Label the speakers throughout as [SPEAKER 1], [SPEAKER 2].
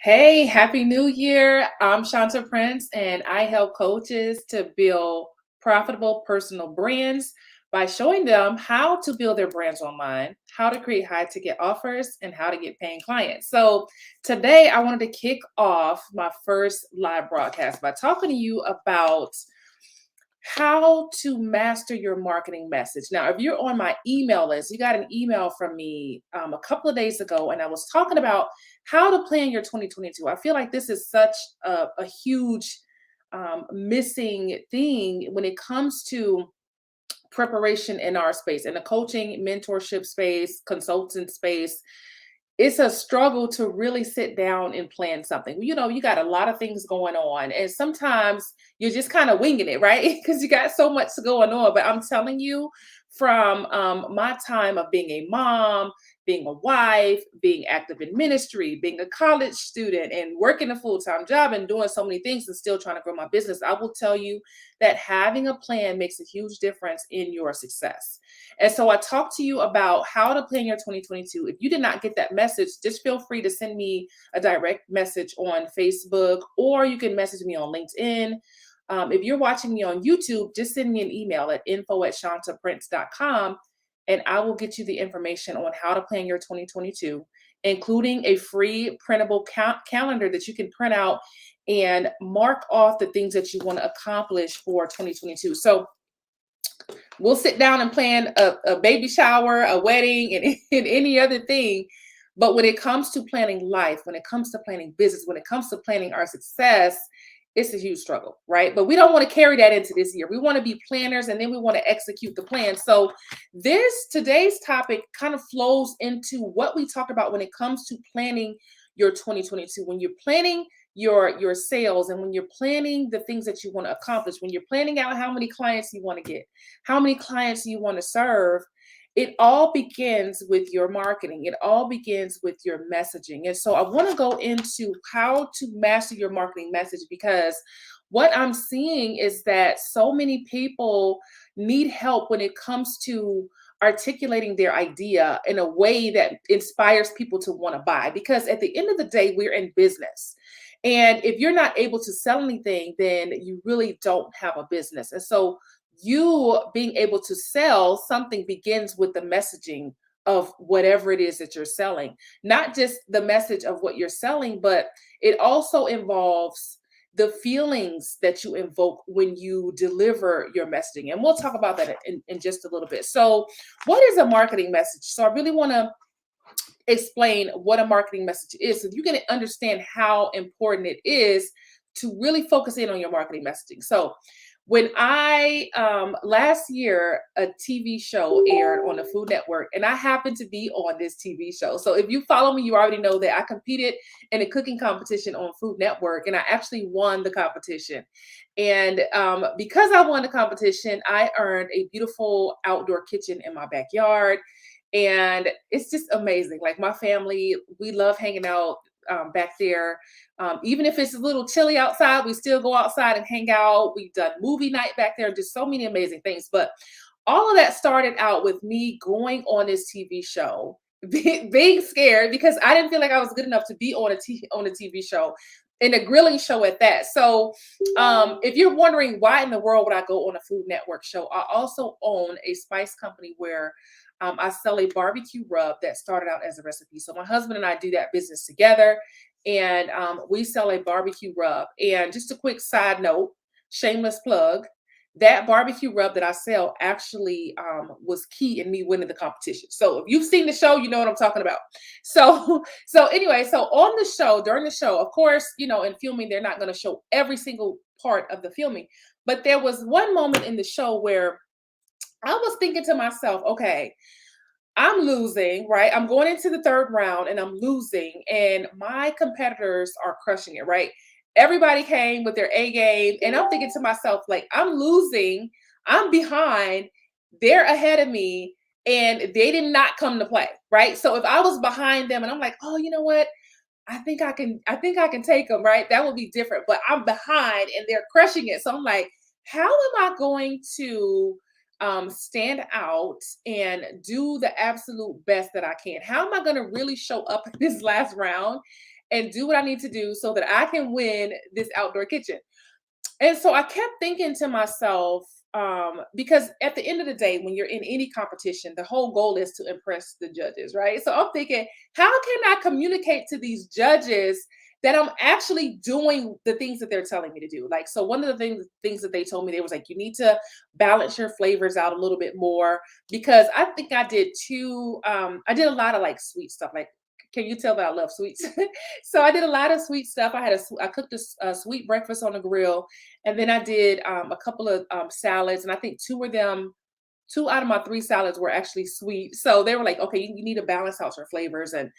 [SPEAKER 1] Hey, Happy New Year. I'm Shanta Prince, and I help coaches to build profitable personal brands by showing them how to build their brands online, how to create high ticket offers, and how to get paying clients. So, today I wanted to kick off my first live broadcast by talking to you about how to master your marketing message. Now, if you're on my email list, you got an email from me a couple of days ago, and I was talking about how to plan your 2022. I feel like this is such a huge missing thing when it comes to preparation in our space, in the coaching, mentorship space, consultant space. It's a struggle to really sit down and plan something. You got a lot of things going on, and sometimes you're just kind of winging it, right? Because you got so much going on. But I'm telling you, from my time of being a mom, being a wife, being active in ministry, being a college student, and working a full time job and doing so many things and still trying to grow my business, I will tell you that having a plan makes a huge difference in your success. And so I talked to you about how to plan your 2022. If you did not get that message, just feel free to send me a direct message on Facebook, or you can message me on LinkedIn. If you're watching me on YouTube, just send me an email at info@shantaprince.com, and I will get you the information on how to plan your 2022, including a free printable calendar that you can print out and mark off the things that you want to accomplish for 2022. So we'll sit down and plan a baby shower, a wedding, and, and any other thing. But when it comes to planning life, when it comes to planning business, when it comes to planning our success, it's a huge struggle, right? But we don't want to carry that into this year. We want to be planners, and then we want to execute the plan. So today's topic kind of flows into what we talk about when it comes to planning your 2022. When you're planning your sales, and when you're planning the things that you want to accomplish, when you're planning out how many clients you want to get, how many clients you want to serve, it all begins with your marketing. It all begins with your messaging. And so I want to go into how to master your marketing message, because what I'm seeing is that so many people need help when it comes to articulating their idea in a way that inspires people to want to buy. Because at the end of the day, we're in business. And if you're not able to sell anything, then you really don't have a business. And so you being able to sell something begins with the messaging of whatever it is that you're selling. Not just the message of what you're selling, but it also involves the feelings that you invoke when you deliver your messaging. And we'll talk about that in just a little bit. So, what is a marketing message? So, I really want to explain what a marketing message is so you can understand how important it is to really focus in on your marketing messaging. So, when I last year a TV show aired on the Food Network, and I happened to be on this TV show. So if you follow me, you already know that I competed in a cooking competition on Food Network, and I actually won the competition. And because I won the competition, I earned a beautiful outdoor kitchen in my backyard, and it's just amazing. Like, my family, we love hanging out back there. Even if it's a little chilly outside, we still go outside and hang out. We've done movie night back there, just so many amazing things. But all of that started out with me going on this TV show, being scared because I didn't feel like I was good enough to be on a TV show, and a grilling show at that. So, if you're wondering why in the world would I go on a Food Network show, I also own a spice company where I sell a barbecue rub that started out as a recipe. So my husband and I do that business together, and we sell a barbecue rub. And just a quick side note, shameless plug, that barbecue rub that I sell actually was key in me winning the competition. So if you've seen the show, you know what I'm talking about. So so on the show, during the show, of course, in filming, they're not going to show every single part of the filming, but there was one moment in the show where I was thinking to myself, okay, I'm losing, right? I'm going into the third round and I'm losing, and my competitors are crushing it, right? Everybody came with their A game, and I'm thinking to myself, like, I'm losing, I'm behind, they're ahead of me, and they did not come to play, right? So if I was behind them and I'm like, oh, you know what? I think I can take them, right? That would be different. But I'm behind and they're crushing it. So I'm like, how am I going to stand out and do the absolute best that I can? How am I going to really show up in this last round and do what I need to do so that I can win this outdoor kitchen. And so I kept thinking to myself, because at the end of the day, when you're in any competition, the whole goal is to impress the judges, right? So I'm thinking, how can I communicate to these judges that I'm actually doing the things that they're telling me to do? Like, so one of the things that they told me, they was like, you need to balance your flavors out a little bit more, because I think I did too. I did a lot of like sweet stuff, like. Can you tell that I love sweets? So I did a lot of sweet stuff. I cooked a sweet breakfast on the grill, and then I did a couple of salads, and I think two out of my three salads were actually sweet. So they were like, okay, you need to balance out your flavors. And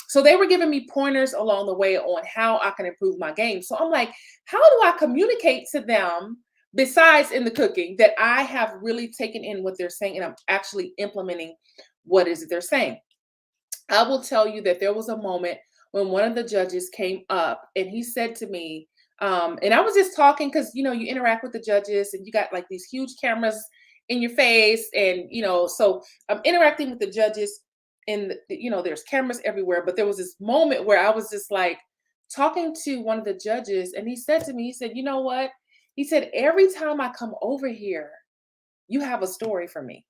[SPEAKER 1] so they were giving me pointers along the way on how I can improve my game. So I'm like, how do I communicate to them besides in the cooking that I have really taken in what they're saying and I'm actually implementing what is it they're saying? I will tell you that there was a moment when one of the judges came up and he said to me, and I was just talking because you interact with the judges and you got like these huge cameras in your face, and so I'm interacting with the judges, and there's cameras everywhere. But there was this moment where I was just like talking to one of the judges, and he said to me, he said, "You know what?" He said, "Every time I come over here, you have a story for me."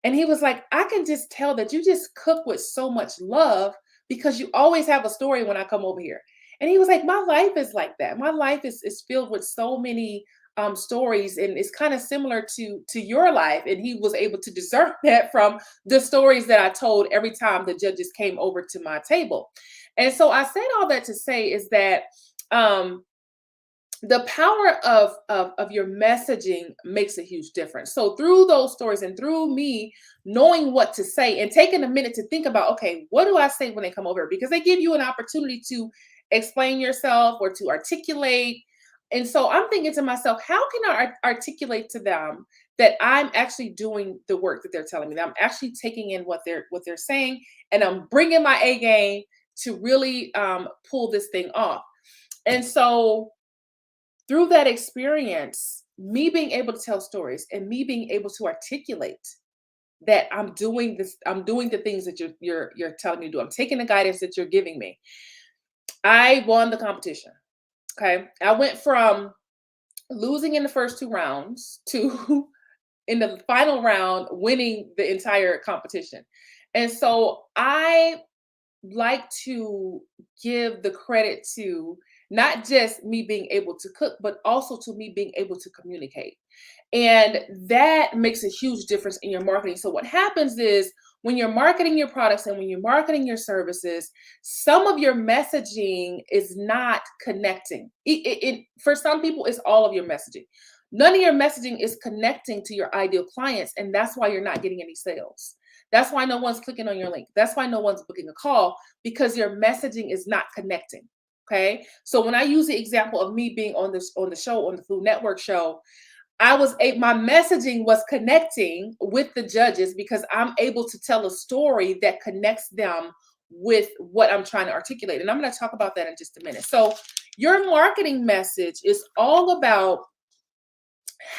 [SPEAKER 1] And he was like, I can just tell that you just cook with so much love because you always have a story when I come over here. And he was like, my life is like that. My life is filled with so many stories, and it's kind of similar to your life. And he was able to discern that from the stories that I told every time the judges came over to my table. And so I said all that to say is that um, the power of your messaging makes a huge difference. So through those stories and through me knowing what to say and taking a minute to think about, okay, what do I say when they come over? Because they give you an opportunity to explain yourself or to articulate. And so I'm thinking to myself, how can I articulate to them that I'm actually doing the work that they're telling me, that I'm actually taking in what they're saying, and I'm bringing my A game to really pull this thing off. And so through that experience, me being able to tell stories and me being able to articulate that I'm doing this, I'm doing the things that you're telling me to do. I'm taking the guidance that you're giving me. I won the competition. Okay. I went from losing in the first two rounds to in the final round winning the entire competition. And so I like to give the credit to not just me being able to cook, but also to me being able to communicate. And that makes a huge difference in your marketing. So, what happens is when you're marketing your products and when you're marketing your services, some of your messaging is not connecting. For some people, it's all of your messaging. None of your messaging is connecting to your ideal clients, and that's why you're not getting any sales. That's why no one's clicking on your link. That's why no one's booking a call, because your messaging is not connecting. Okay. So when I use the example of me being on the show, on the Food Network show, my messaging was connecting with the judges because I'm able to tell a story that connects them with what I'm trying to articulate. And I'm going to talk about that in just a minute. So your marketing message is all about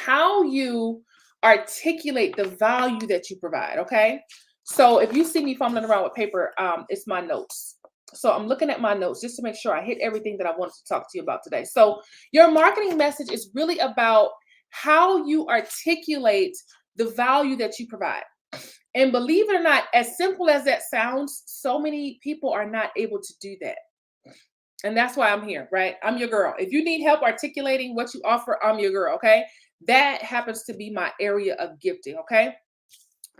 [SPEAKER 1] how you articulate the value that you provide. Okay. So if you see me fumbling around with paper, it's my notes. So I'm looking at my notes just to make sure I hit everything that I wanted to talk to you about today. So your marketing message is really about how you articulate the value that you provide. And believe it or not, as simple as that sounds, so many people are not able to do that. And that's why I'm here, right? I'm your girl. If you need help articulating what you offer, I'm your girl, okay? That happens to be my area of gifting, okay?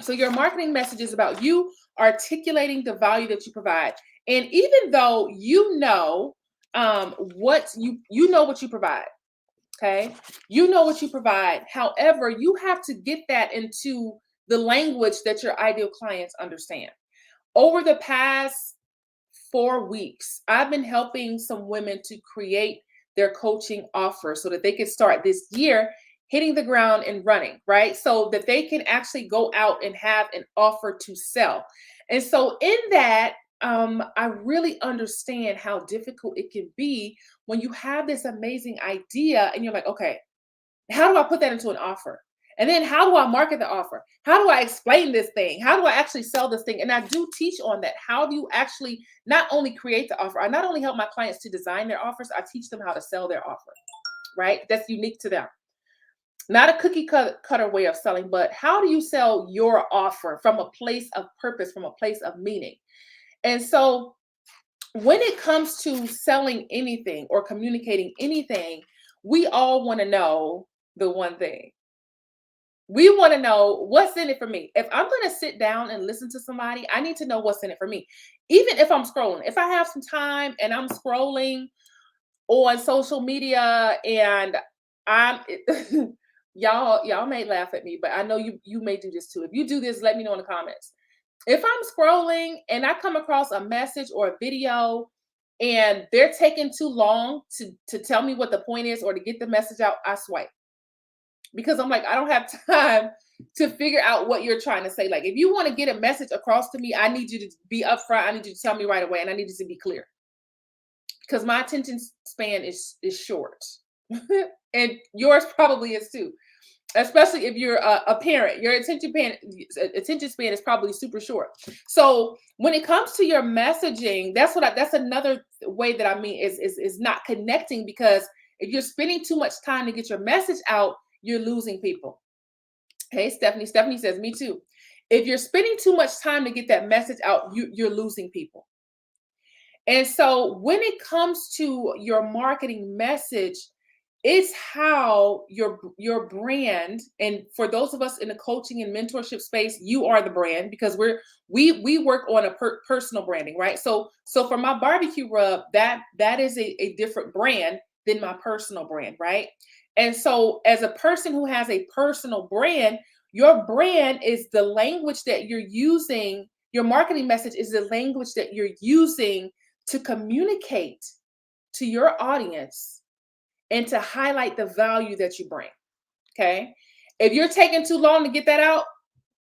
[SPEAKER 1] So your marketing message is about you articulating the value that you provide. And even though what you know what you provide, okay? You know what you provide. However, you have to get that into the language that your ideal clients understand. Over the past 4 weeks, I've been helping some women to create their coaching offer so that they can start this year hitting the ground and running, right? So that they can actually go out and have an offer to sell. And so in that, I really understand how difficult it can be when you have this amazing idea and you're like, okay, how do I put that into an offer? And then how do I market the offer? How do I explain this thing? How do I actually sell this thing? And I do teach on that. How do you actually not only create the offer? I not only help my clients to design their offers, I teach them how to sell their offer, right? That's unique to them. Not a cookie cutter way of selling, but how do you sell your offer from a place of purpose, from a place of meaning? And so when it comes to selling anything or communicating anything, we all want to know the one thing. We want to know what's in it for me. If I'm going to sit down and listen to somebody, I need to know what's in it for me. Even if I'm scrolling, if I have some time and I'm scrolling on social media and I'm y'all may laugh at me, but I know you may do this too. If you do this, let me know in the comments. If I'm scrolling and I come across a message or a video and they're taking too long to tell me what the point is or to get the message out, I swipe. Because I'm like, I don't have time to figure out what you're trying to say. Like, if you want to get a message across to me, I need you to be upfront. I need you to tell me right away, and I need you to be clear. Because my attention span is short. And yours probably is too. Especially if you're a parent, your attention span is probably super short. So when it comes to your messaging, that's another way that I mean is not connecting, because if you're spending too much time to get your message out, you're losing people. Hey, Stephanie. Stephanie says, me too. If you're spending too much time to get that message out, you're losing people. And so when it comes to your marketing message, it's how your brand, and for those of us in the coaching and mentorship space, you are the brand, because we work on a personal branding, right? So for my barbecue rub, that is a different brand than my personal brand, right? And so as a person who has a personal brand, your brand is the language that you're using. Your marketing message is the language that you're using to communicate to your audience and to highlight the value that you bring. Okay. If you're taking too long to get that out,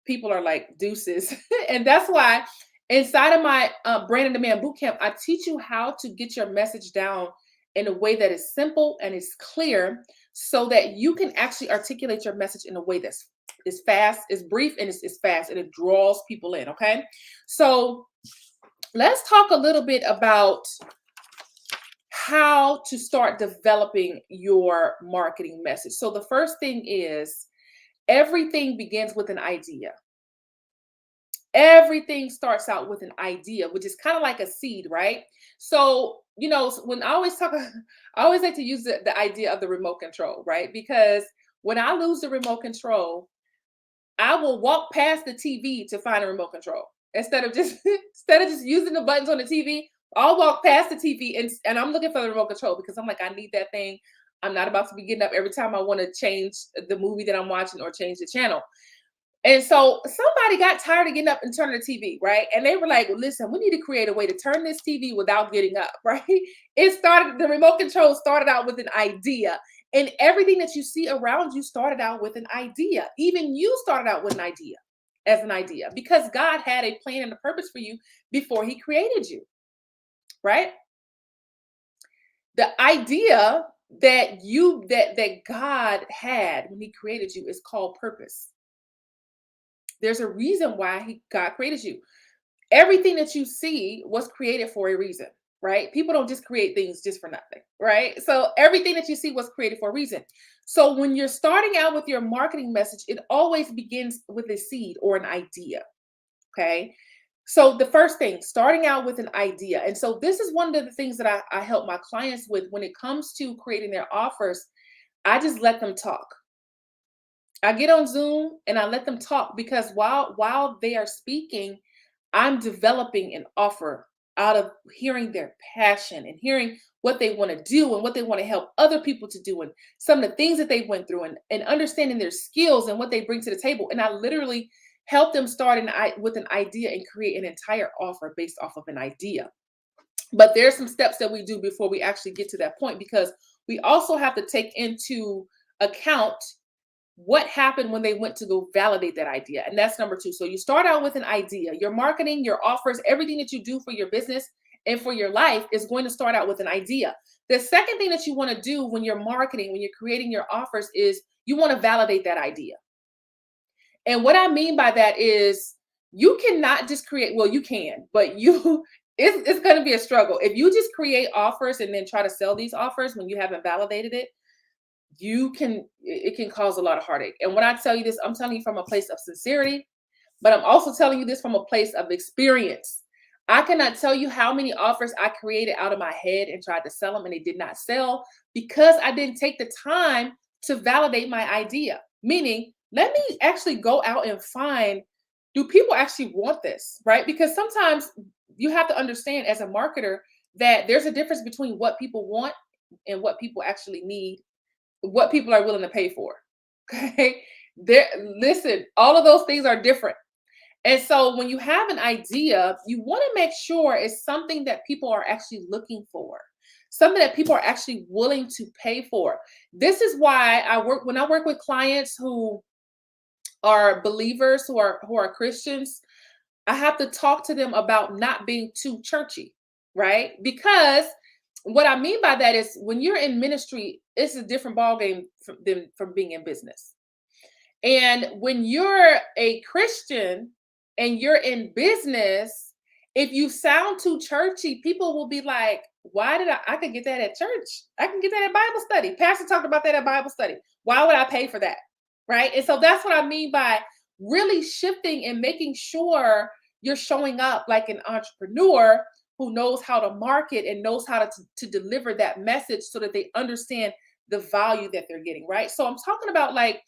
[SPEAKER 1] people are like deuces. And that's why inside of my Brand and Demand Bootcamp, I teach you how to get your message down in a way that is simple and is clear, so that you can actually articulate your message in a way that's is fast, is brief, and is fast, and it draws people in. Okay. So let's talk a little bit about how to start developing your marketing message. So the first thing is, everything begins with an idea. Everything starts out with an idea, which is kind of like a seed, right? So, when I always talk, I always like to use the idea of the remote control, right? Because when I lose the remote control, I will walk past the TV to find a remote control. Instead of just using the buttons on the TV, I'll walk past the TV and I'm looking for the remote control, because I'm like, I need that thing. I'm not about to be getting up every time I want to change the movie that I'm watching or change the channel. And so somebody got tired of getting up and turning the TV, right? And they were like, well, listen, we need to create a way to turn this TV without getting up, right? The remote control started out with an idea. And everything that you see around you started out with an idea. Even you started out with an idea, as an idea, because God had a plan and a purpose for you before he created you, right? The idea that God had when he created you is called purpose. There's a reason why God created you. Everything that you see was created for a reason, right? People don't just create things just for nothing, right? So everything that you see was created for a reason. So when you're starting out with your marketing message, it always begins with a seed or an idea, okay? So the first thing, starting out with an idea. And so this is one of the things that I help my clients with when it comes to creating their offers. I just let them talk. I get on Zoom and I let them talk, because while they are speaking, I'm developing an offer out of hearing their passion and hearing what they want to do and what they want to help other people to do, and some of the things that they went through, and understanding their skills and what they bring to the table. And I literally help them start with an idea and create an entire offer based off of an idea. But there's some steps that we do before we actually get to that point, because we also have to take into account what happened when they went to go validate that idea. And that's number 2. So you start out with an idea. Your marketing, your offers, everything that you do for your business and for your life is going to start out with an idea. The second thing that you want to do when you're marketing, when you're creating your offers, is you want to validate that idea. And what I mean by that is you cannot just create, well, you can, but it's going to be a struggle. If you just create offers and then try to sell these offers when you haven't validated it, it can cause a lot of heartache. And when I tell you this, I'm telling you from a place of sincerity, but I'm also telling you this from a place of experience. I cannot tell you how many offers I created out of my head and tried to sell them and they did not sell because I didn't take the time to validate my idea. Meaning, let me actually go out and find, do people actually want this, right? Because sometimes you have to understand as a marketer that there's a difference between what people want and what people actually need, what people are willing to pay for. Okay. There, listen, all of those things are different. And so when you have an idea, you want to make sure it's something that people are actually looking for, something that people are actually willing to pay for. This is why when I work with clients who are believers, who are Christians, I have to talk to them about not being too churchy, right? Because what I mean by that is when you're in ministry, it's a different ballgame than from being in business. And when you're a Christian and you're in business, if you sound too churchy, people will be like, why did I could get that at church? I can get that at Bible study. Pastor talked about that at Bible study. Why would I pay for that? Right? And so that's what I mean by really shifting and making sure you're showing up like an entrepreneur who knows how to market and knows how to deliver that message so that they understand the value that they're getting, right? So I'm talking about like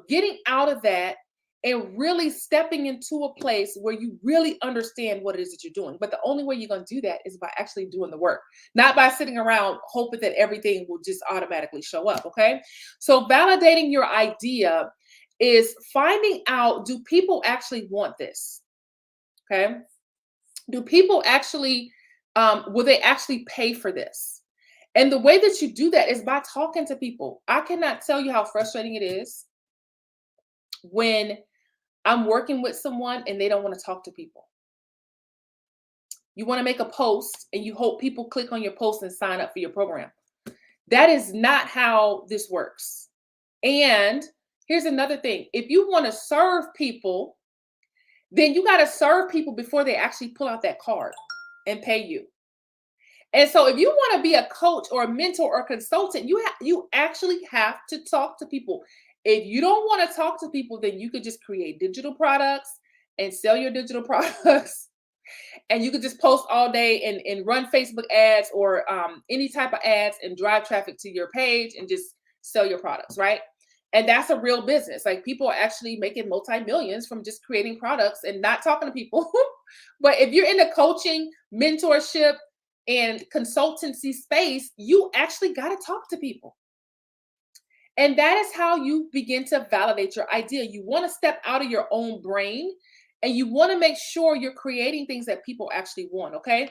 [SPEAKER 1] getting out of that and really stepping into a place where you really understand what it is that you're doing. But the only way you're going to do that is by actually doing the work, not by sitting around hoping that everything will just automatically show up. Okay. So validating your idea is finding out, do people actually want this? Okay. Do people actually, will they actually pay for this? And the way that you do that is by talking to people. I cannot tell you how frustrating it is when I'm working with someone and they don't want to talk to people. You want to make a post and you hope people click on your post and sign up for your program. That is not how this works. And here's another thing. If you want to serve people, then you got to serve people before they actually pull out that card and pay you. And so if you want to be a coach or a mentor or a consultant, you actually have to talk to people. If you don't want to talk to people, then you could just create digital products and sell your digital products. And you could just post all day and run Facebook ads or any type of ads and drive traffic to your page and just sell your products, right? And that's a real business. Like people are actually making multi-millions from just creating products and not talking to people. But if you're in the coaching, mentorship, and consultancy space, you actually got to talk to people. And that is how you begin to validate your idea. You want to step out of your own brain and you want to make sure you're creating things that people actually want. Okay.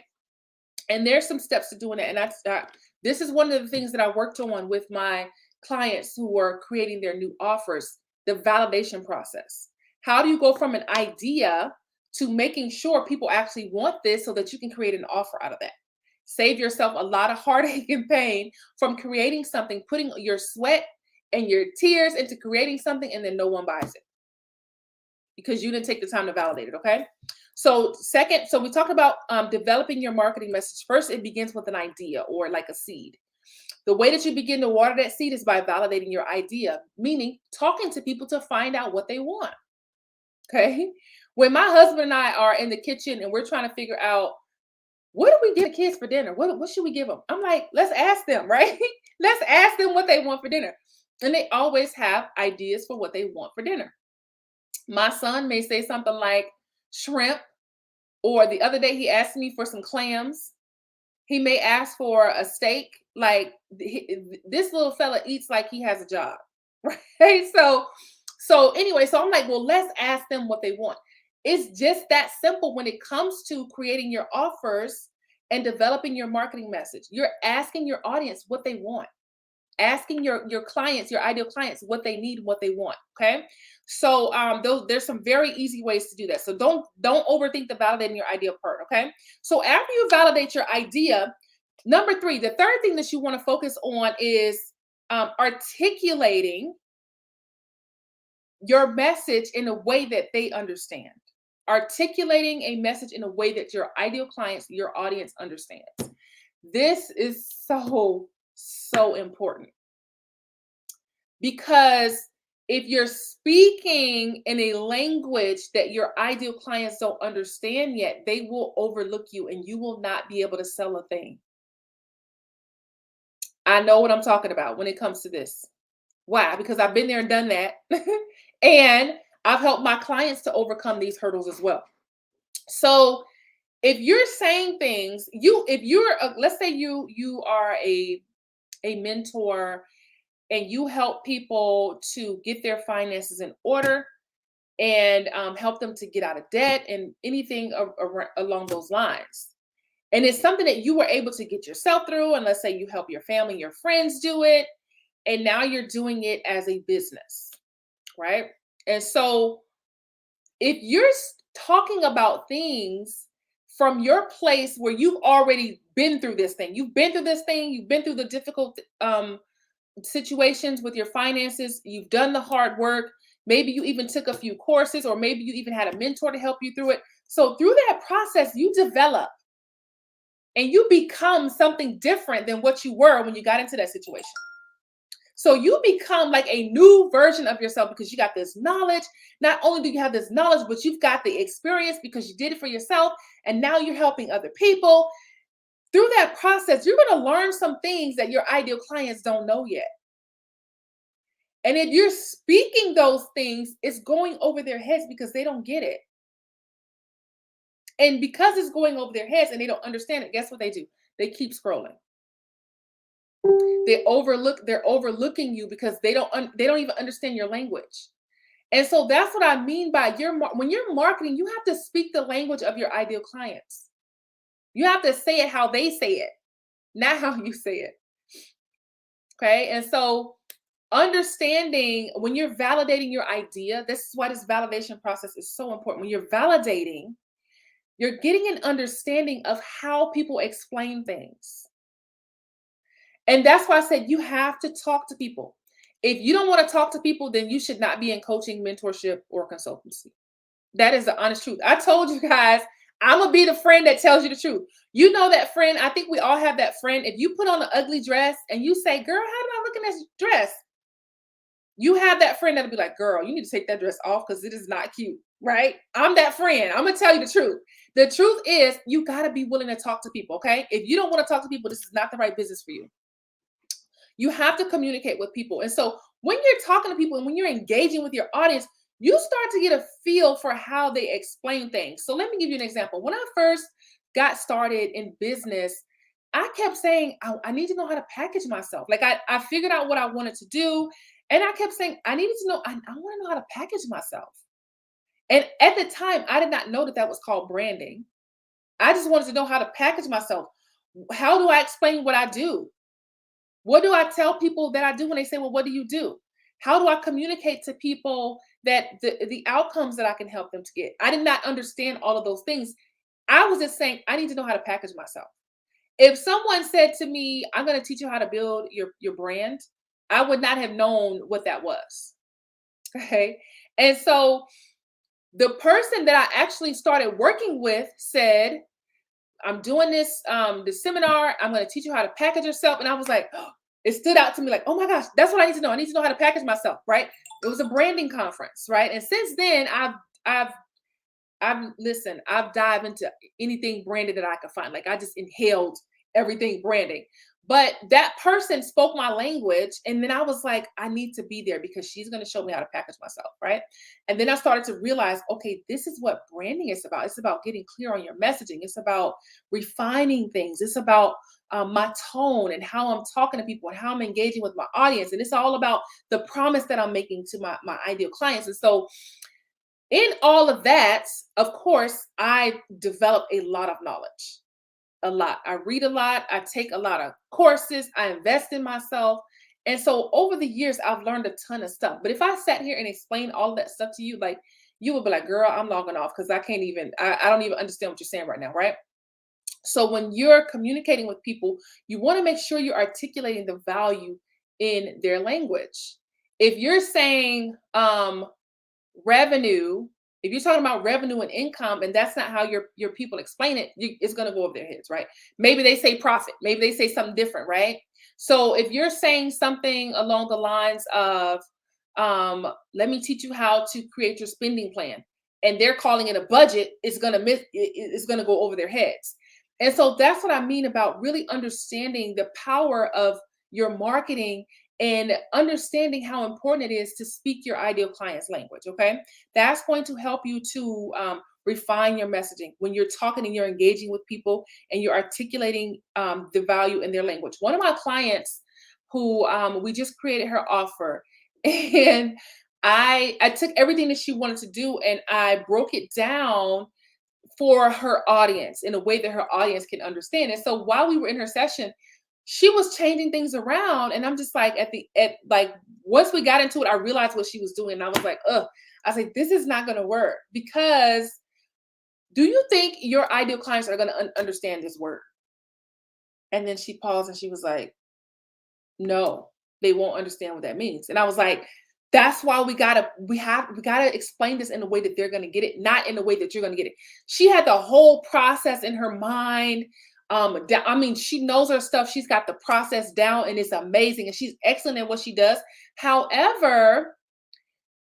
[SPEAKER 1] And there's some steps to doing that. And this is one of the things that I worked on with my clients who were creating their new offers, the validation process. How do you go from an idea to making sure people actually want this so that you can create an offer out of that? Save yourself a lot of heartache and pain from creating something, putting your sweat and your tears into creating something and then no one buys it because you didn't take the time to validate it. Okay. So second, so we talked about developing your marketing message. First, it begins with an idea or like a seed. The way that you begin to water that seed is by validating your idea, meaning talking to people to find out what they want. Okay. When my husband and I are in the kitchen and we're trying to figure out what do we give the kids for dinner? What should we give them? I'm like, let's ask them, right? Let's ask them what they want for dinner. And they always have ideas for what they want for dinner. My son may say something like shrimp, or the other day he asked me for some clams. He may ask for a steak. Like this little fella eats like he has a job, right? So anyway, so I'm like, well, let's ask them what they want. It's just that simple when it comes to creating your offers and developing your marketing message. You're asking your audience what they want, asking your clients, your ideal clients, what they need, what they want. Okay. So there's some very easy ways to do that. So don't overthink the validating your idea part. Okay. So after you validate your idea, number 3, the third thing that you want to focus on is articulating your message in a way that they understand. Articulating a message in a way that your ideal clients, your audience understands. This is so important because if you're speaking in a language that your ideal clients don't understand yet, they will overlook you and you will not be able to sell a thing. I know what I'm talking about when it comes to this. Why? Because I've been there and done that. And I've helped my clients to overcome these hurdles as well. So if you're saying things, if you're let's say you are a mentor and you help people to get their finances in order and help them to get out of debt and anything along those lines. And it's something that you were able to get yourself through. And let's say you help your family, your friends do it. And now you're doing it as a business, right? And so if you're talking about things from your place where you've already been through this thing, you've been through this thing, you've been through the difficult situations with your finances, you've done the hard work, maybe you even took a few courses, or maybe you even had a mentor to help you through it. So through that process, you develop and you become something different than what you were when you got into that situation. So you become like a new version of yourself because you got this knowledge. Not only do you have this knowledge, but you've got the experience because you did it for yourself. And now you're helping other people. Through that process, you're going to learn some things that your ideal clients don't know yet. And if you're speaking those things, it's going over their heads because they don't get it. And because it's going over their heads and they don't understand it, guess what they do? They keep scrolling. They're overlooking you because they don't even understand your language. And so that's what I mean by when you're marketing, you have to speak the language of your ideal clients. You have to say it how they say it, not how you say it. Okay? And so understanding when you're validating your idea, this is why this validation process is so important. When you're validating, you're getting an understanding of how people explain things. And that's why I said you have to talk to people. If you don't want to talk to people, then you should not be in coaching, mentorship, or consultancy. That is the honest truth. I told you guys, I'm going to be the friend that tells you the truth. You know that friend. I think we all have that friend. If you put on an ugly dress and you say, girl, how do I look in this dress? You have that friend that'll be like, girl, you need to take that dress off because it is not cute, right? I'm that friend. I'm going to tell you the truth. The truth is you got to be willing to talk to people, okay? If you don't want to talk to people, this is not the right business for you. You have to communicate with people. And so when you're talking to people and when you're engaging with your audience, you start to get a feel for how they explain things. So let me give you an example. When I first got started in business, I kept saying, I need to know how to package myself. Like I figured out what I wanted to do. And I kept saying, I needed to know, I want to know how to package myself. And at the time, I did not know that was called branding. I just wanted to know how to package myself. How do I explain what I do? What do I tell people that I do when they say, well, what do you do? How do I communicate to people that the outcomes that I can help them to get? I did not understand all of those things. I was just saying, I need to know how to package myself. If someone said to me, I'm going to teach you how to build your brand, I would not have known what that was. Okay. And so the person that I actually started working with said, I'm doing this seminar. I'm going to teach you how to package yourself. And I was like, oh, it stood out to me like, oh my gosh, that's what I need to know. I need to know how to package myself, right? It was a branding conference, right? And since then, I've dived into anything branded that I could find. Like I just inhaled everything branding. But that person spoke my language. And then I was like, I need to be there because she's going to show me how to package myself. Right. And then I started to realize, okay, this is what branding is about. It's about getting clear on your messaging. It's about refining things. It's about my tone and how I'm talking to people and how I'm engaging with my audience. And it's all about the promise that I'm making to my ideal clients. And so in all of that, of course, I developed a lot of knowledge. A lot. I read a lot. I take a lot of courses. I invest in myself. And so over the years, I've learned a ton of stuff. But if I sat here and explained all of that stuff to you, like you would be like, girl, I'm logging off because I don't even understand what you're saying right now, right? So when you're communicating with people, you want to make sure you're articulating the value in their language. If you're saying, revenue, if you're talking about revenue and income, and that's not how your people explain it, it's going to go over their heads, right? Maybe they say profit, maybe they say something different, right? So if you're saying something along the lines of, let me teach you how to create your spending plan, and they're calling it a budget, it's going to it's going to go over their heads. And so that's what I mean about really understanding the power of your marketing and understanding how important it is to speak your ideal client's language. Okay, that's going to help you to refine your messaging when you're talking and you're engaging with people and you're articulating the value in their language. One of my clients who we just created her offer, and I took everything that she wanted to do and I broke it down for her audience in a way that her audience can understand. And so while we were in her session, she was changing things around, and I'm just like, at like once we got into it, I realized what she was doing, and I was like, ugh. I was like, this is not going to work, because do you think your ideal clients are going to understand this word? And then she paused and she was like, no, they won't understand what that means. And I was like, that's why we gotta explain this in a way that they're gonna get it, not in the way that you're gonna get it. She had the whole process in her mind. I mean, she knows her stuff. She's got the process down, and it's amazing, and she's excellent at what she does. However,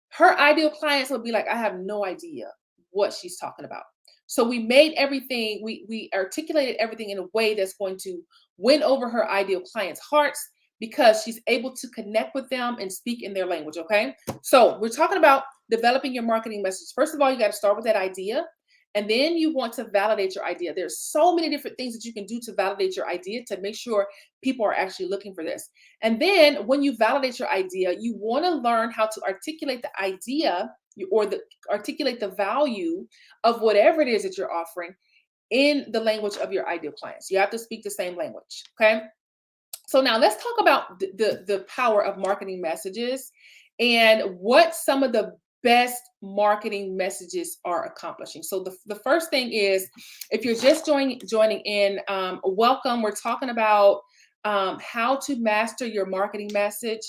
[SPEAKER 1] her ideal clients will be like, I have no idea what she's talking about. So we made everything, we articulated everything in a way that's going to win over her ideal clients' hearts, because she's able to connect with them and speak in their language. Okay. So we're talking about developing your marketing message. First of all, you got to start with that idea. And then you want to validate your idea. There's so many different things that you can do to validate your idea to make sure people are actually looking for this. And then when you validate your idea, you want to learn how to articulate the idea, or articulate the value of whatever it is that you're offering in the language of your ideal clients. You have to speak the same language. Okay. So now let's talk about the power of marketing messages and what some of the best marketing messages are accomplishing. So the first thing is, if you're just joining in, welcome. We're talking about how to master your marketing message.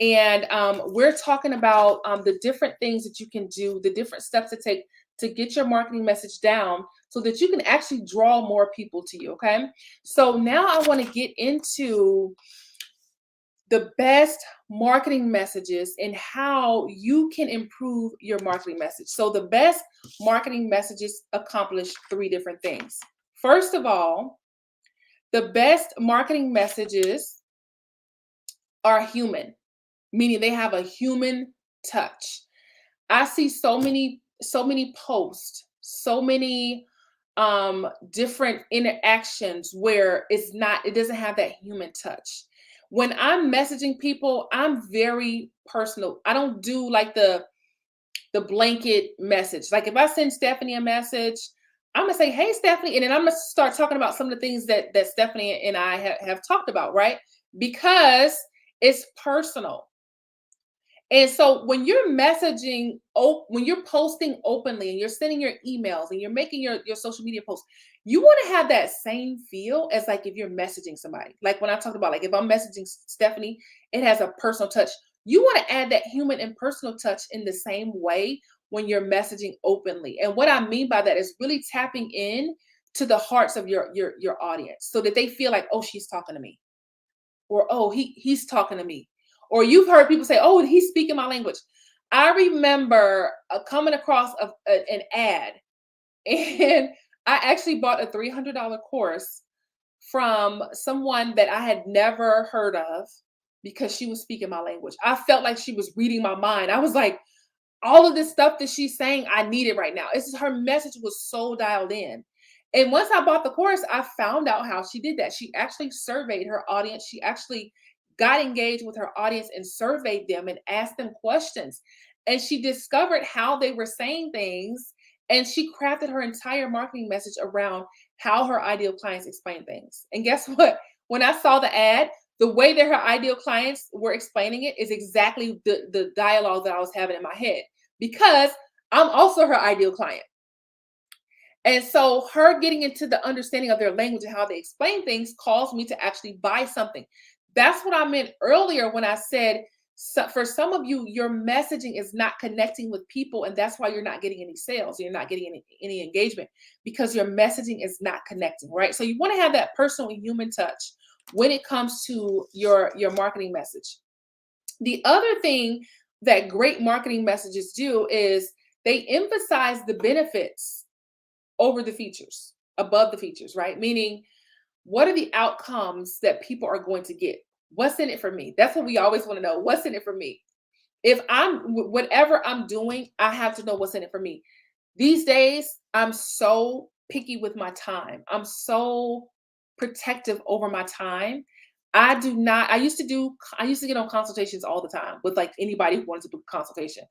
[SPEAKER 1] And we're talking about the different things that you can do, the different steps to take to get your marketing message down so that you can actually draw more people to you. Okay. So now I want to get into the best marketing messages and how you can improve your marketing message. So the best marketing messages accomplish three different things. First of all, the best marketing messages are human, meaning they have a human touch. I see so many posts, so many different interactions where it doesn't have that human touch. When I'm messaging people, I'm very personal. I don't do like the blanket message. Like if I send Stephanie a message, I'm gonna say, "Hey, Stephanie," and then I'm gonna start talking about some of the things that Stephanie and I have talked about, right? Because it's personal. And so when you're when you're posting openly and you're sending your emails and you're making your social media posts, you want to have that same feel as like if you're messaging somebody. Like when I talked about, like if I'm messaging Stephanie, it has a personal touch. You want to add that human and personal touch in the same way when you're messaging openly. And what I mean by that is really tapping in to the hearts of your audience so that they feel like, oh, she's talking to me, or oh, he's talking to me. Or you've heard people say, oh, he's speaking my language. I remember coming across an ad, and I actually bought a $300 course from someone that I had never heard of, because she was speaking my language. I felt like she was reading my mind. I was like, all of this stuff that she's saying, I need it right now. It's just, her message was so dialed in. And once I bought the course, I found out how she did that. She actually surveyed her audience. She actually got engaged with her audience and surveyed them and asked them questions. And she discovered how they were saying things. And she crafted her entire marketing message around how her ideal clients explain things. And guess what? When I saw the ad, the way that her ideal clients were explaining it is exactly the dialogue that I was having in my head, because I'm also her ideal client. And so her getting into the understanding of their language and how they explain things caused me to actually buy something. That's what I meant earlier when I said So for some of you, your messaging is not connecting with people, and that's why you're not getting any sales. You're not getting any engagement because your messaging is not connecting, right? So you want to have that personal and human touch when it comes to your marketing message. The other thing that great marketing messages do is they emphasize the benefits over the features, above the features, right? Meaning, what are the outcomes that people are going to get? What's in it for me? That's what we always want to know. What's in it for me? If whatever I'm doing, I have to know what's in it for me. These days, I'm so picky with my time. I'm so protective over my time. I do not, I used to get on consultations all the time with like anybody who wanted to book a consultation.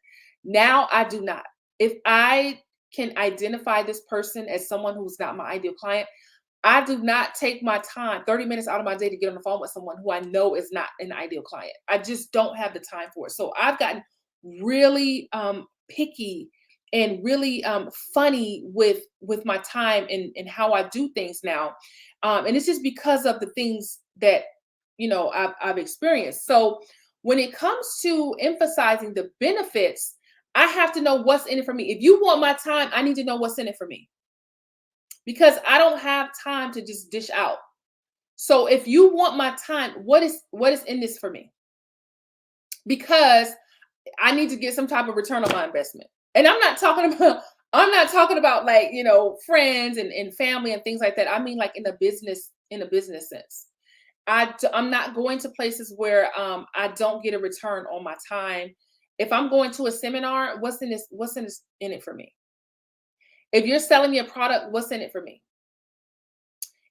[SPEAKER 1] Now I do not. If I can identify this person as someone who's not my ideal client, I do not take my time, 30 minutes out of my day to get on the phone with someone who I know is not an ideal client. I just don't have the time for it. So I've gotten really picky and really funny with my time and how I do things now. And it's just because of the things that I've experienced. So when it comes to emphasizing the benefits, I have to know what's in it for me. If you want my time, I need to know what's in it for me because I don't have time to just dish out. So if you want my time, what is in this for me? Because I need to get some type of return on my investment. And I'm not talking about like, friends and family and things like that. I mean like in a business sense. I'm not going to places where I don't get a return on my time. If I'm going to a seminar, what's in it for me? If you're selling me a product, what's in it for me?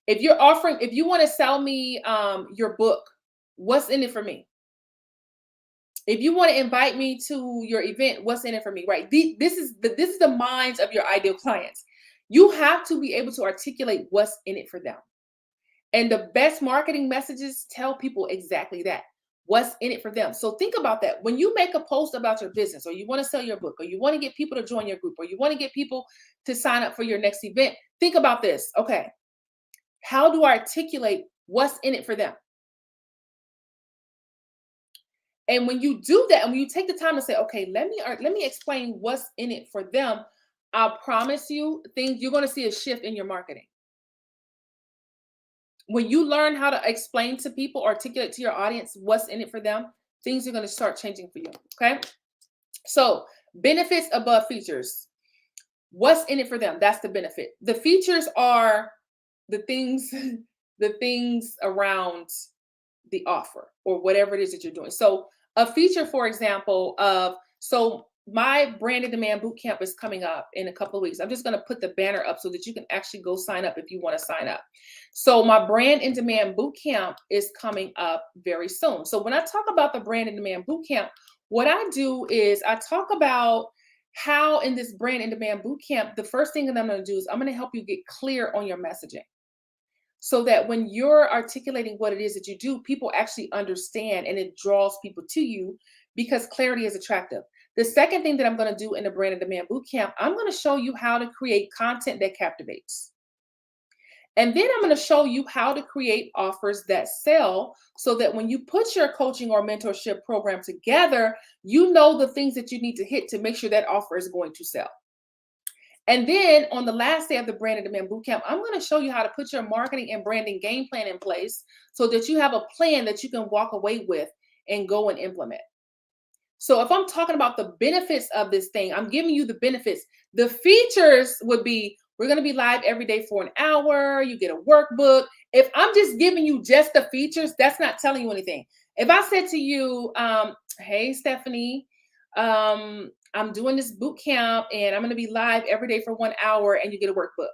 [SPEAKER 1] If you want to sell me your book, what's in it for me? If you want to invite me to your event, what's in it for me? Right? This is the minds of your ideal clients. You have to be able to articulate what's in it for them. And the best marketing messages tell people exactly that. What's in it for them. So think about that. When you make a post about your business, or you want to sell your book, or you want to get people to join your group, or you want to get people to sign up for your next event, think about this. Okay, how do I articulate what's in it for them? And when you do that, and when you take the time to say, okay, let me explain what's in it for them, I promise you, things you're going to see a shift in your marketing. When you learn how to explain to people, articulate to your audience what's in it for them, things are going to start changing for you. Okay. So, benefits above features. What's in it for them? That's the benefit. The features are the things, the things around the offer or whatever it is that you're doing. So, a feature, for example, so my brand and demand bootcamp is coming up in a couple of weeks. I'm just going to put the banner up so that you can actually go sign up if you want to sign up. So my brand and demand bootcamp is coming up very soon. So when I talk about the brand and demand bootcamp, what I do is I talk about how in this brand and demand bootcamp, the first thing that I'm going to do is I'm going to help you get clear on your messaging so that when you're articulating what it is that you do, people actually understand and it draws people to you because clarity is attractive. The second thing that I'm going to do in the brand and demand bootcamp, I'm going to show you how to create content that captivates. And then I'm going to show you how to create offers that sell so that when you put your coaching or mentorship program together, you know the things that you need to hit to make sure that offer is going to sell. And then on the last day of the brand and demand bootcamp, I'm going to show you how to put your marketing and branding game plan in place so that you have a plan that you can walk away with and go and implement. So if I'm talking about the benefits of this thing, I'm giving you the benefits. The features would be we're going to be live every day for an hour. You get a workbook. If I'm just giving you just the features, that's not telling you anything. If I said to you, hey, Stephanie, I'm doing this boot camp and I'm going to be live every day for 1 hour and you get a workbook.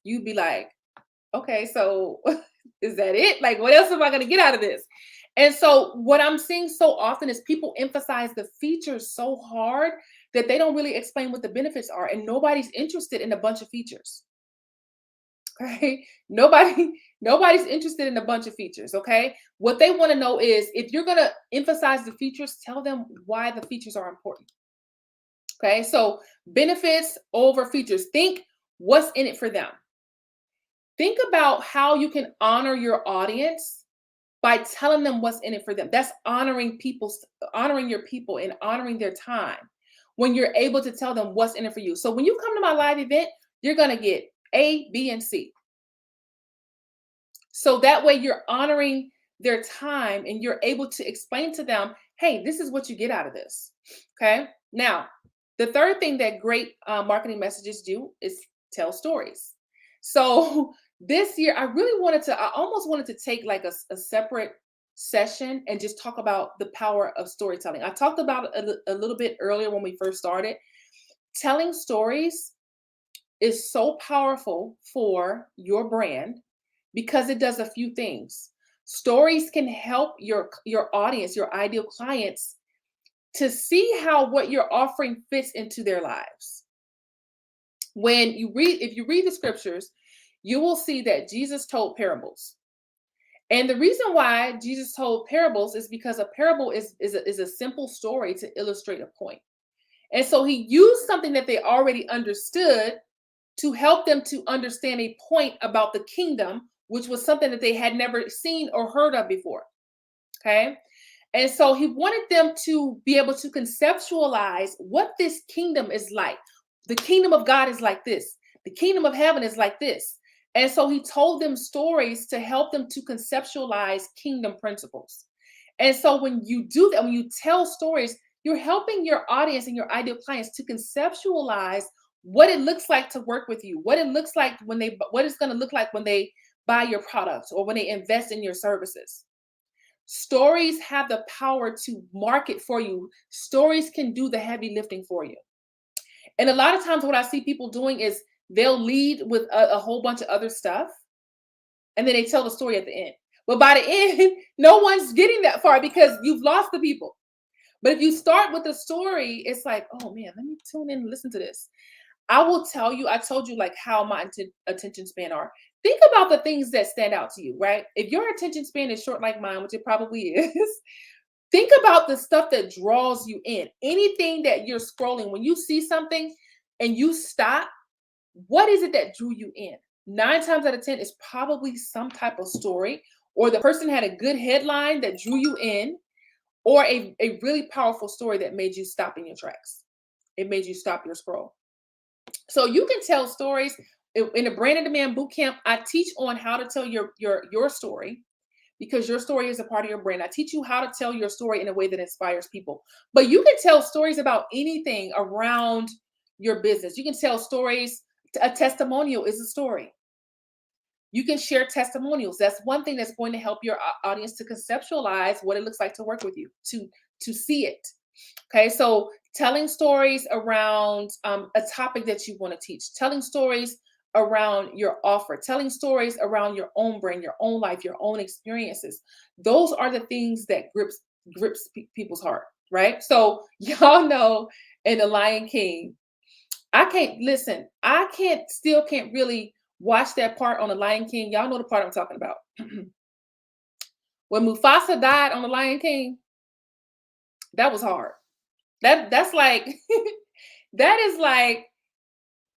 [SPEAKER 1] You'd be like, okay, so is that it? Like, what else am I going to get out of this? And so what I'm seeing so often is people emphasize the features so hard that they don't really explain what the benefits are. And nobody's interested in a bunch of features. Okay. Nobody's interested in a bunch of features. Okay. What they want to know is if you're going to emphasize the features, tell them why the features are important. Okay. So benefits over features. Think what's in it for them. Think about how you can honor your audience by telling them what's in it for them. That's honoring your people and honoring their time when you're able to tell them what's in it for you. So when you come to my live event, you're going to get A, B, and C. So that way you're honoring their time and you're able to explain to them, hey, this is what you get out of this. Okay. Now, the third thing that great marketing messages do is tell stories. So this year, I almost wanted to take like a separate session and just talk about the power of storytelling. I talked about it a little bit earlier when we first started. Telling stories is so powerful for your brand because it does a few things. Stories can help your audience, your ideal clients, to see how what you're offering fits into their lives. If you read the scriptures, you will see that Jesus told parables. And the reason why Jesus told parables is because a parable is a simple story to illustrate a point. And so he used something that they already understood to help them to understand a point about the kingdom, which was something that they had never seen or heard of before. Okay. And so he wanted them to be able to conceptualize what this kingdom is like. The kingdom of God is like this. The kingdom of heaven is like this. And so he told them stories to help them to conceptualize kingdom principles. And so when you do that, when you tell stories, you're helping your audience and your ideal clients to conceptualize what it looks like to work with you, what it looks like what it's going to look like when they buy your products or when they invest in your services. Stories have the power to market for you. Stories can do the heavy lifting for you. And a lot of times what I see people doing is they'll lead with a whole bunch of other stuff and then they tell the story at the end. But by the end, no one's getting that far because you've lost the people. But if you start with the story, it's like, oh man, let me tune in and listen to this. I will tell you, I told you like how my attention span are. Think about the things that stand out to you, right? If your attention span is short like mine, which it probably is, think about the stuff that draws you in. Anything that you're scrolling, when you see something and you stop, what is it that drew you in? 9 times out of 10 is probably some type of story, or the person had a good headline that drew you in, or a really powerful story that made you stop in your tracks. It made you stop your scroll. So you can tell stories in the Brand and Demand Bootcamp. I teach on how to tell your story because your story is a part of your brand. I teach you how to tell your story in a way that inspires people. But you can tell stories about anything around your business. You can tell stories. A testimonial is a story. You can share testimonials. That's one thing that's going to help your audience to conceptualize what it looks like to work with you, to see it. Okay, so telling stories around a topic that you want to teach, telling stories around your offer, telling stories around your own brand, your own life, your own experiences. Those are the things that grips people's heart, right? So y'all know in The Lion King, I can't really watch that part on The Lion King. Y'all know the part I'm talking about. When Mufasa died on The Lion King, that was hard. That's like that is like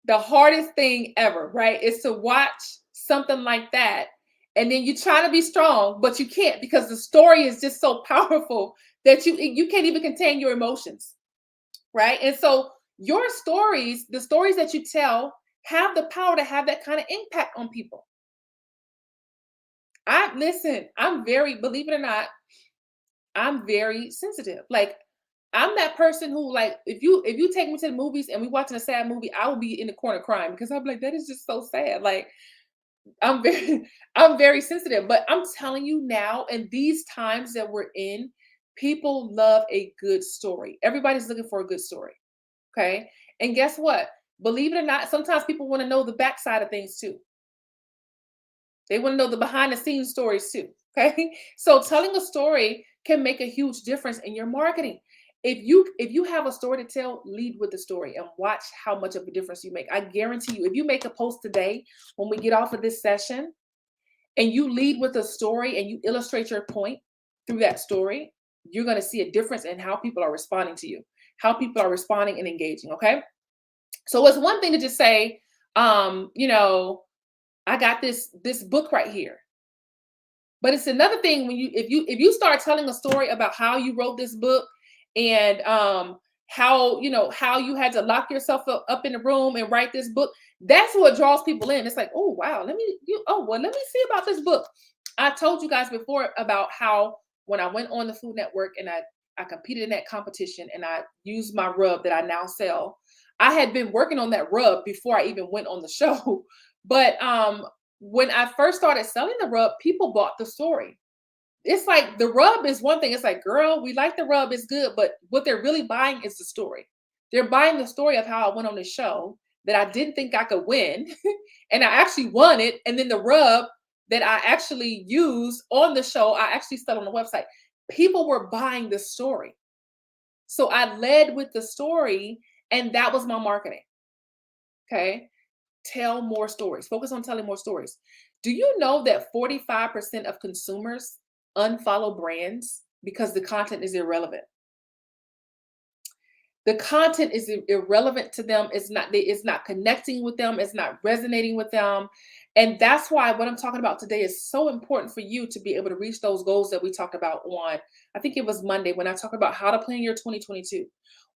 [SPEAKER 1] the hardest thing ever, right? Is to watch something like that and then you try to be strong, but you can't because the story is just so powerful that you can't even contain your emotions, right? And so your stories, the stories that you tell, have the power to have that kind of impact on people. I'm very, believe it or not, I'm very sensitive. Like I'm that person who like if you take me to the movies and we watching a sad movie, I will be in the corner crying because I'm like, that is just so sad. Like I'm very I'm very sensitive. But I'm telling you now, in these times that we're in, people love a good story. Everybody's looking for a good story. Okay. And guess what? Believe it or not, sometimes people want to know the backside of things too. They want to know the behind the scenes stories too. Okay. So telling a story can make a huge difference in your marketing. If you have a story to tell, lead with the story and watch how much of a difference you make. I guarantee you, if you make a post today when we get off of this session and you lead with a story and you illustrate your point through that story, you're going to see a difference in how people are responding to you, how people are responding and engaging. Okay. So it's one thing to just say, you know, I got this book right here. But it's another thing when if you start telling a story about how you wrote this book and how how you had to lock yourself up in the room and write this book, that's what draws people in. It's like, oh wow, let me see about this book. I told you guys before about how when I went on the Food Network and I competed in that competition and I used my rub that I now sell. I had been working on that rub before I even went on the show. But when I first started selling the rub, people bought the story. It's like the rub is one thing. It's like, girl, we like the rub, it's good, but what they're really buying is the story. They're buying the story of how I went on the show that I didn't think I could win, and I actually won it. And then the rub that I actually used on the show, I actually sell on the website. People were buying the story. So I led with the story, and that was my marketing. Okay. Tell more stories. Focus on telling more stories. Do you know that 45% of consumers unfollow brands because the content is irrelevant? The content is irrelevant to them. It's not connecting with them. It's not resonating with them. And that's why what I'm talking about today is so important for you to be able to reach those goals that we talked about on, I think it was Monday when I talked about how to plan your 2022.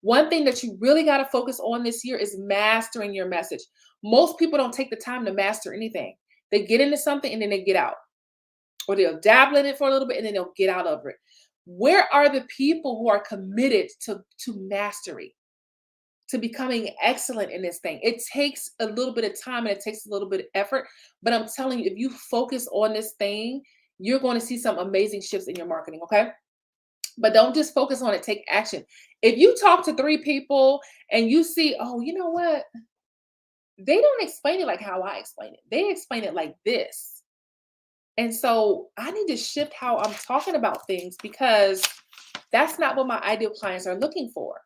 [SPEAKER 1] One thing that you really got to focus on this year is mastering your message. Most people don't take the time to master anything. They get into something and then they get out, or they'll dabble in it for a little bit and then they'll get out of it. Where are the people who are committed to mastery, to becoming excellent in this thing? It takes a little bit of time and it takes a little bit of effort, but I'm telling you, if you focus on this thing, you're going to see some amazing shifts in your marketing, okay? But don't just focus on it, take action. If you talk to 3 people and you see, oh, you know what? They don't explain it like how I explain it. They explain it like this. And so I need to shift how I'm talking about things because that's not what my ideal clients are looking for.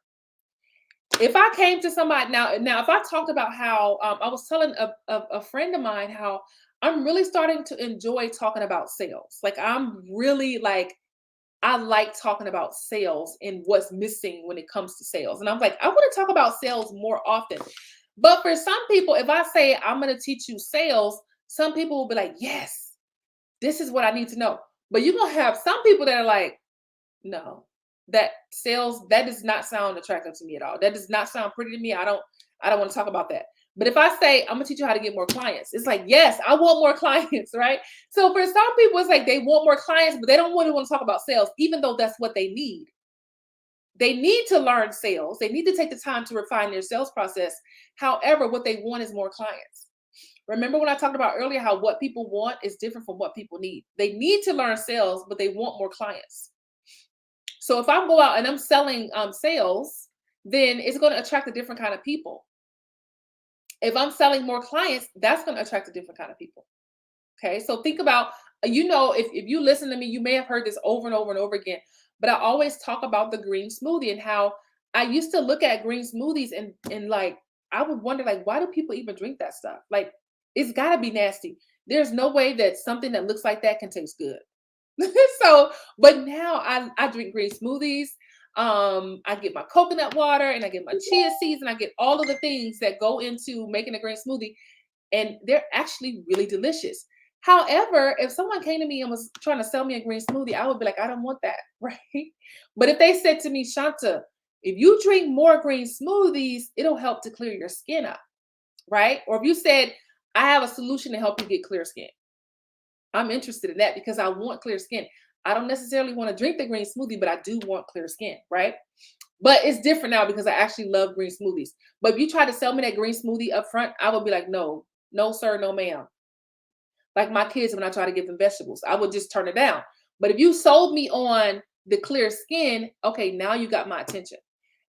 [SPEAKER 1] If I came to somebody now, if I talked about how I was telling a friend of mine how I'm really starting to enjoy talking about sales. Like I'm really like I like talking about sales and what's missing when it comes to sales. And I'm like, I want to talk about sales more often. But for some people, if I say I'm going to teach you sales, some people will be like, yes, this is what I need to know. But you're going to have some people that are like, no, that sales, that does not sound attractive to me at all. That does not sound pretty to me. I don't want to talk about that. But if I say I'm gonna teach you how to get more clients, it's like, yes, I want more clients, right? So for some people, it's like they want more clients, but they don't really want to talk about sales, even though that's what they need. They need to learn sales. They need to take the time to refine their sales process. However, what they want is more clients. Remember when I talked about earlier how what people want is different from what people need. They need to learn sales, but they want more clients. So if I go out and I'm selling sales, then it's going to attract a different kind of people. If I'm selling more clients, that's going to attract a different kind of people. Okay. So think about, if you listen to me, you may have heard this over and over and over again, but I always talk about the green smoothie and how I used to look at green smoothies and like, I would wonder, like, why do people even drink that stuff? Like, it's got to be nasty. There's no way that something that looks like that can taste good. So, but now I drink green smoothies. I get my coconut water and I get my chia seeds and I get all of the things that go into making a green smoothie, and they're actually really delicious. However, if someone came to me and was trying to sell me a green smoothie, I would be like, I don't want that, right? But if they said to me, Shanta, if you drink more green smoothies, it'll help to clear your skin up, right? Or if you said, I have a solution to help you get clear skin, I'm interested in that because I want clear skin. I don't necessarily want to drink the green smoothie, but I do want clear skin, right? But it's different now because I actually love green smoothies. But if you try to sell me that green smoothie up front, I would be like, no, no, sir, no, ma'am. Like my kids, when I try to give them vegetables, I would just turn it down. But if you sold me on the clear skin, okay, now you got my attention.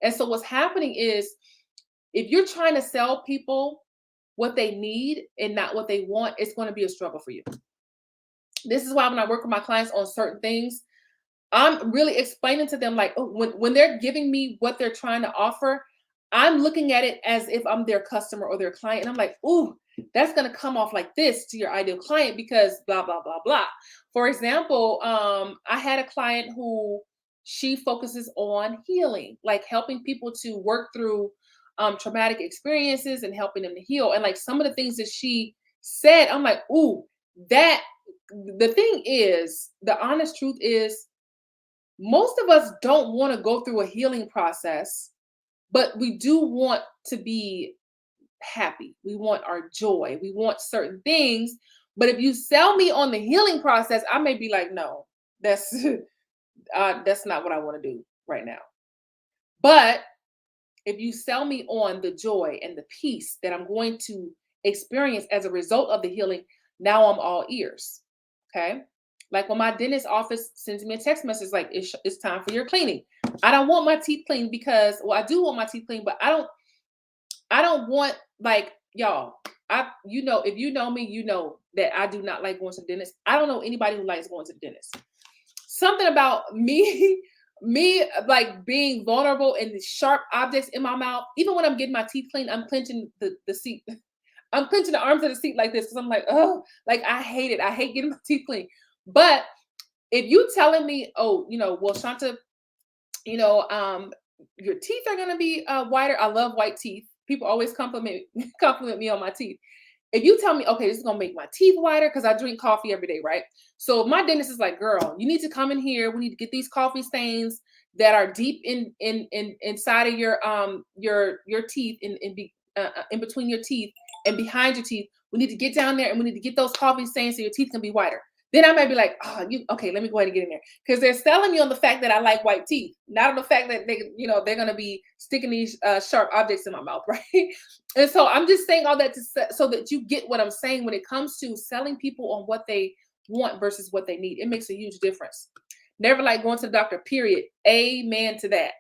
[SPEAKER 1] And so what's happening is if you're trying to sell people what they need and not what they want, it's going to be a struggle for you. This is why when I work with my clients on certain things, I'm really explaining to them like, oh, when they're giving me what they're trying to offer, I'm looking at it as if I'm their customer or their client. And I'm like, ooh, that's going to come off like this to your ideal client because blah, blah, blah, blah. For example, I had a client who she focuses on healing, like helping people to work through traumatic experiences and helping them to heal. And like some of the things that she said, I'm like, ooh, that the thing is, the honest truth is, most of us don't want to go through a healing process, but we do want to be happy. We want our joy. We want certain things. But if you sell me on the healing process, I may be like, no, that's that's not what I want to do right now. But if you sell me on the joy and the peace that I'm going to experience as a result of the healing, now I'm all ears. Okay. Like when my dentist office sends me a text message, like it's time for your cleaning. I don't want my teeth cleaned because, well, I do want my teeth cleaned, but I don't want, like, y'all. If you know me, you know that I do not like going to the dentist. I don't know anybody who likes going to the dentist. Something about me, me like being vulnerable and the sharp objects in my mouth. Even when I'm getting my teeth cleaned, I'm clenching the seat. I'm clenching the arms of the seat like this because I'm like, oh, like I hate it. I hate getting my teeth cleaned. But if you telling me, oh, well, Shanta, you know, um, your teeth are gonna be whiter. I love white teeth. People always compliment compliment me on my teeth. If you tell me, okay, this is gonna make my teeth whiter because I drink coffee every day, right? So my dentist is like, girl, you need to come in here. We need to get these coffee stains that are deep in inside of your teeth in between your teeth and behind your teeth. We need to get down there and we need to get those coffee stains so your teeth can be whiter. Then I might be like, oh, you okay? Let me go ahead and get in there because they're selling me on the fact that I like white teeth, not on the fact that they're gonna be sticking these sharp objects in my mouth, right? And so I'm just saying all that so that you get what I'm saying when it comes to selling people on what they want versus what they need. It makes a huge difference. Never like going to the doctor, period. Amen to that.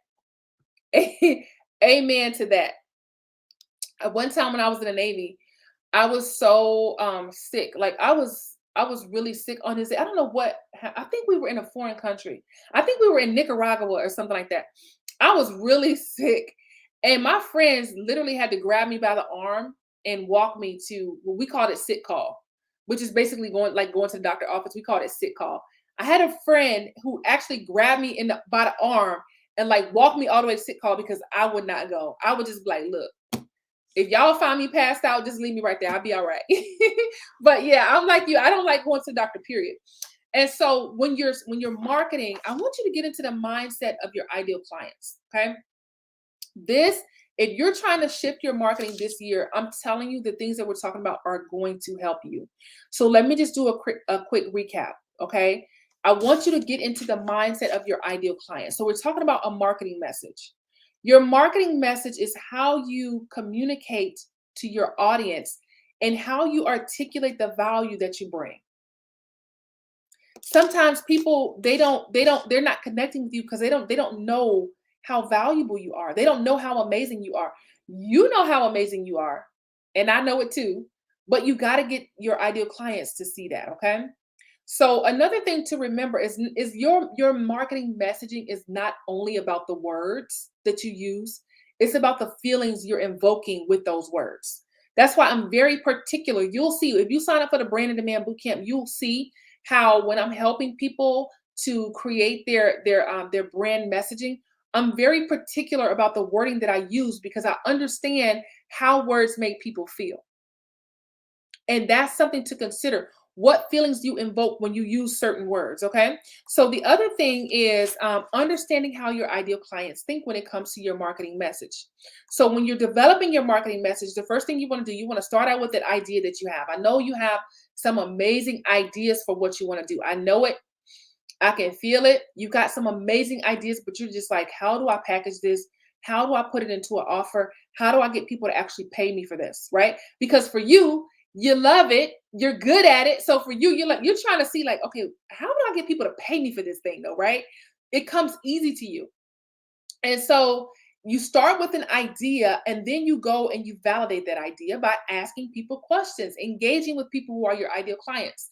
[SPEAKER 1] Amen to that. One time when I was in the Navy, I was so sick. Like I was really sick on his. I don't know what. I think we were in a foreign country. I think we were in Nicaragua or something like that. I was really sick, and my friends literally had to grab me by the arm and walk me to what we called it sit call, which is basically going to the doctor office. We called it sit call. I had a friend who actually grabbed me by the arm and like walked me all the way to sit call because I would not go. I would just be like, look, if y'all find me passed out, just leave me right there. I'll be all right. But yeah, I'm like you. I don't like going to the doctor, period. And so when you're marketing, I want you to get into the mindset of your ideal clients. Okay. This, if you're trying to shift your marketing this year, I'm telling you the things that we're talking about are going to help you. So let me just do a quick recap. Okay. I want you to get into the mindset of your ideal client. So we're talking about a marketing message. Your marketing message is how you communicate to your audience and how you articulate the value that you bring. Sometimes people they're not connecting with you because they don't know how valuable you are. They don't know how amazing you are. You know how amazing you are, and I know it too. But you got to get your ideal clients to see that, okay? So another thing to remember is your marketing messaging is not only about the words that you use, it's about the feelings you're invoking with those words. That's why I'm very particular. You'll see if you sign up for the Brand and Demand Bootcamp, you'll see how when I'm helping people to create their brand messaging, I'm very particular about the wording that I use because I understand how words make people feel. And that's something to consider. What feelings you invoke when you use certain words, okay? So the other thing is understanding how your ideal clients think when it comes to your marketing message. So when you're developing your marketing message, the first thing you want to do, you want to start out with that idea that you have. I know you have some amazing ideas for what you want to do. I know it. I can feel it. You got some amazing ideas, but you're just like, how do I package this? How do I put it into an offer? How do I get people to actually pay me for this, right? Because for you, you love it, you're good at it. So for you, you're trying to see like, okay, how do I get people to pay me for this thing though, right? It comes easy to you. And so you start with an idea and then you go and you validate that idea by asking people questions, engaging with people who are your ideal clients.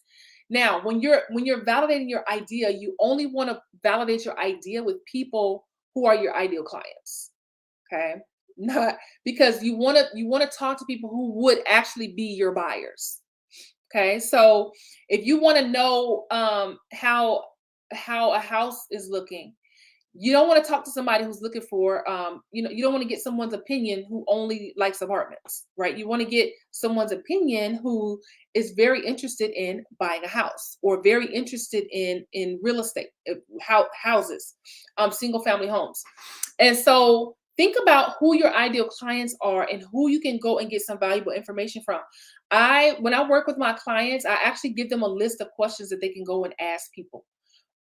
[SPEAKER 1] Now, when you're validating your idea, you only want to validate your idea with people who are your ideal clients. Okay? Not because you want to talk to people who would actually be your buyers. Okay? So, if you want to know how a house is looking, You don't want to talk to somebody who's looking for, you don't want to get someone's opinion who only likes apartments, right? You want to get someone's opinion who is very interested in buying a house or very interested in real estate, houses, single family homes. And so think about who your ideal clients are and who you can go and get some valuable information from. When I work with my clients, I actually give them a list of questions that they can go and ask people.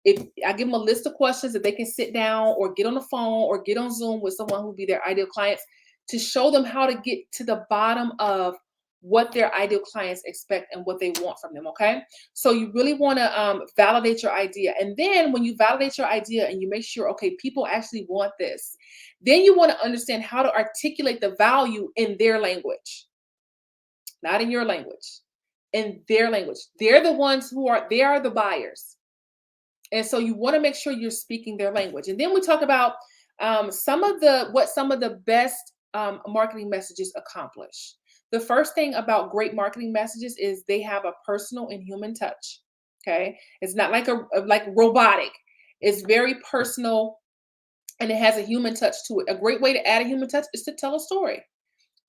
[SPEAKER 1] If I give them a list of questions that they can sit down or get on the phone or get on Zoom with someone who will be their ideal clients to show them how to get to the bottom of what their ideal clients expect and what they want from them. Okay. So you really want to validate your idea. And then when you validate your idea and you make sure, okay, people actually want this, then you want to understand how to articulate the value in their language, not in your language, in their language. They are the buyers. And so you want to make sure you're speaking their language. And then we talk about some of the best marketing messages accomplish. The first thing about great marketing messages is they have a personal and human touch. Okay, it's not like robotic. It's very personal and it has a human touch to it. A great way to add a human touch is to tell a story.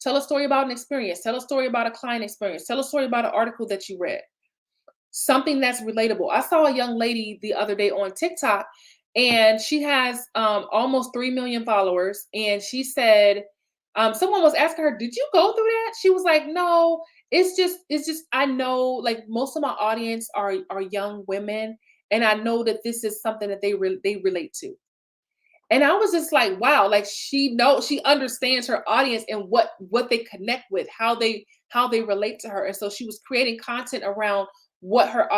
[SPEAKER 1] Tell a story about an experience. Tell a story about a client experience. Tell a story about an article that you read, something that's relatable. I saw a young lady the other day on TikTok, and she has almost 3 million followers. And she said, someone was asking her, "Did you go through that?" She was like, "No, it's just I know like most of my audience are young women, and I know that this is something that they relate to." And I was just like, wow, like she understands her audience and what they connect with, how they relate to her. And so she was creating content around what her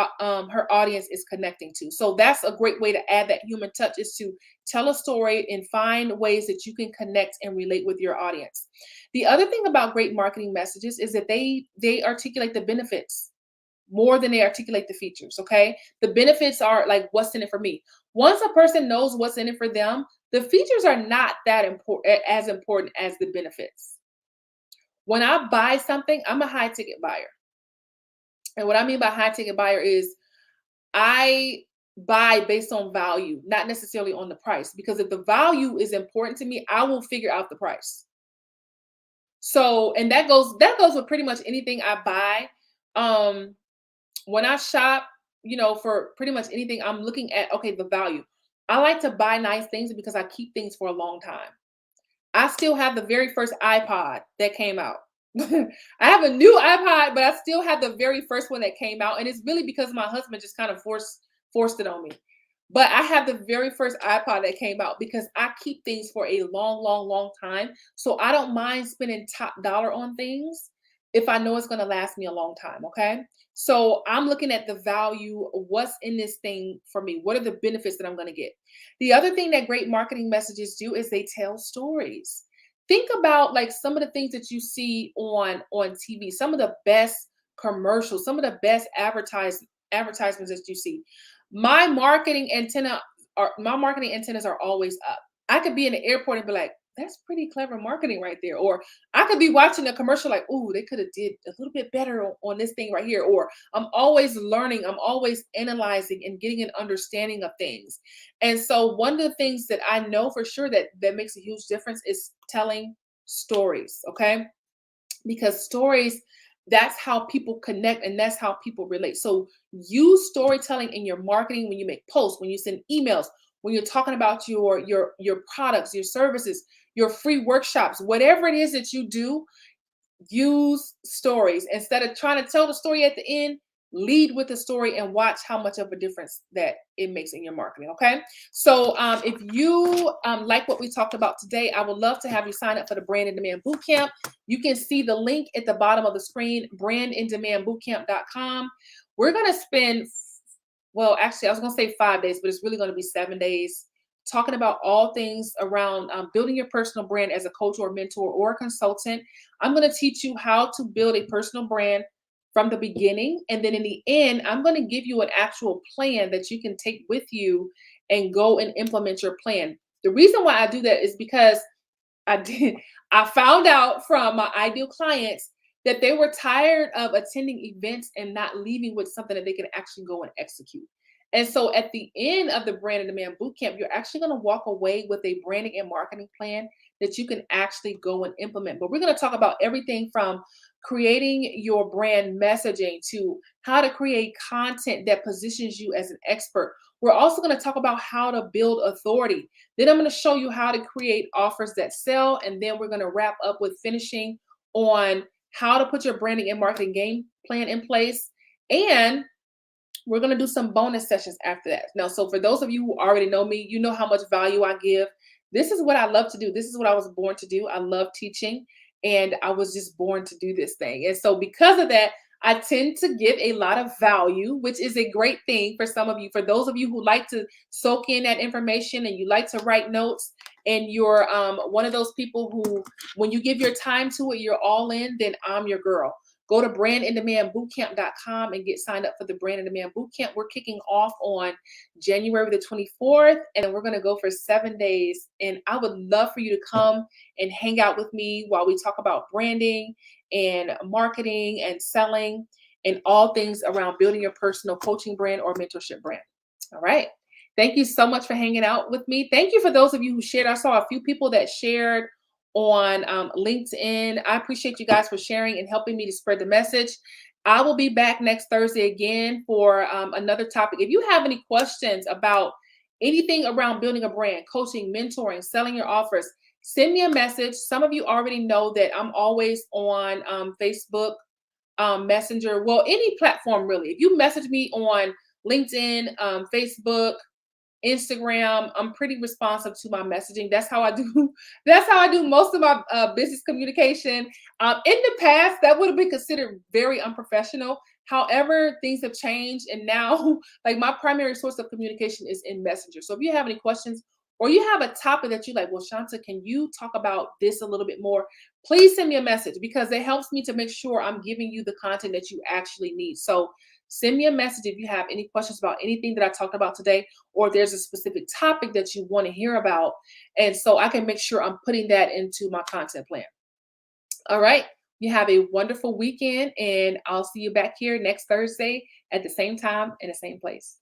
[SPEAKER 1] audience is connecting to. So that's a great way to add that human touch, is to tell a story and find ways that you can connect and relate with your audience. The other thing about great marketing messages is that they articulate the benefits more than they articulate the features. Okay. The benefits are like, what's in it for me? Once a person knows what's in it for them, the features are not that important as the benefits. When I buy something, I'm a high ticket buyer. And what I mean by high ticket buyer is I buy based on value, not necessarily on the price. Because if the value is important to me, I will figure out the price. So, and that goes with pretty much anything I buy. Um, when I shop, for pretty much anything, I'm looking at, okay, the value. I like to buy nice things because I keep things for a long time. I still have the very first iPod that came out. I have a new iPod, but I still have the very first one that came out, and it's really because my husband just kind of forced it on me. But I have the very first iPod that came out because I keep things for a long, long, long time. So I don't mind spending top dollar on things if I know it's going to last me a long time. Okay. So I'm looking at the value, what's in this thing for me? What are the benefits that I'm going to get? The other thing that great marketing messages do is they tell stories. Think about like some of the things that you see on TV, some of the best commercials, some of the best advertisements that you see. My marketing antennas are always up. I could be in the airport and be like, that's pretty clever marketing right there. Or I could be watching a commercial like, ooh, they could have did a little bit better on this thing right here. Or I'm always learning, I'm always analyzing and getting an understanding of things. And so one of the things that I know for sure that makes a huge difference is telling stories. Okay. Because stories, that's how people connect and that's how people relate. So use storytelling in your marketing, when you make posts, when you send emails, when you're talking about your products, your services, your free workshops, whatever it is that you do. Use stories instead of trying to tell the story at the end. Lead with the story and watch how much of a difference that it makes in your marketing. Okay. So if you like what we talked about today, I would love to have you sign up for the Brand in Demand Bootcamp. You can see the link at the bottom of the screen, brandindemandbootcamp.com. We're going to spend, well, actually, I was going to say 5 days, but it's really going to be 7 days, talking about all things around building your personal brand as a coach or mentor or a consultant. I'm going to teach you how to build a personal brand from the beginning. And then in the end, I'm going to give you an actual plan that you can take with you and go and implement your plan. The reason why I do that is because I found out from my ideal clients that they were tired of attending events and not leaving with something that they can actually go and execute. And so at the end of the Brand and Demand Bootcamp, you're actually going to walk away with a branding and marketing plan that you can actually go and implement. But we're going to talk about everything from creating your brand messaging to how to create content that positions you as an expert. We're also going to talk about how to build authority. Then I'm going to show you how to create offers that sell. And then we're going to wrap up with finishing on how to put your branding and marketing game plan in place. And we're going to do some bonus sessions after that. Now, so for those of you who already know me, you know how much value I give. This is what I love to do. This is what I was born to do. I love teaching, and I was just born to do this thing. And so because of that, I tend to give a lot of value, which is a great thing for some of you. For those of you who like to soak in that information and you like to write notes, and you're one of those people who, when you give your time to it, you're all in, then I'm your girl. Go to brandindemandbootcamp.com and get signed up for the Brand and Demand Bootcamp. We're kicking off on January the 24th, and we're going to go for 7 days. And I would love for you to come and hang out with me while we talk about branding and marketing and selling and all things around building your personal coaching brand or mentorship brand. All right. Thank you so much for hanging out with me. Thank you for those of you who shared. I saw a few people that shared on LinkedIn. I appreciate you guys for sharing and helping me to spread the message. I will be back next Thursday again for another topic. If you have any questions about anything around building a brand, coaching, mentoring, selling your offers, send me a message. Some of you already know that I'm always on Facebook, Messenger, well, any platform really. If you message me on LinkedIn, Facebook, Instagram, I'm pretty responsive to my messaging. That's how I do. That's how I do most of my business communication. In the past, that would have been considered very unprofessional. However, things have changed, and now, like my primary source of communication is in Messenger. So if you have any questions or you have a topic that you like, well, Shanta, can you talk about this a little bit more? Please send me a message because it helps me to make sure I'm giving you the content that you actually need. So send me a message if you have any questions about anything that I talked about today, or there's a specific topic that you want to hear about. And so I can make sure I'm putting that into my content plan. All right. You have a wonderful weekend, and I'll see you back here next Thursday at the same time in the same place.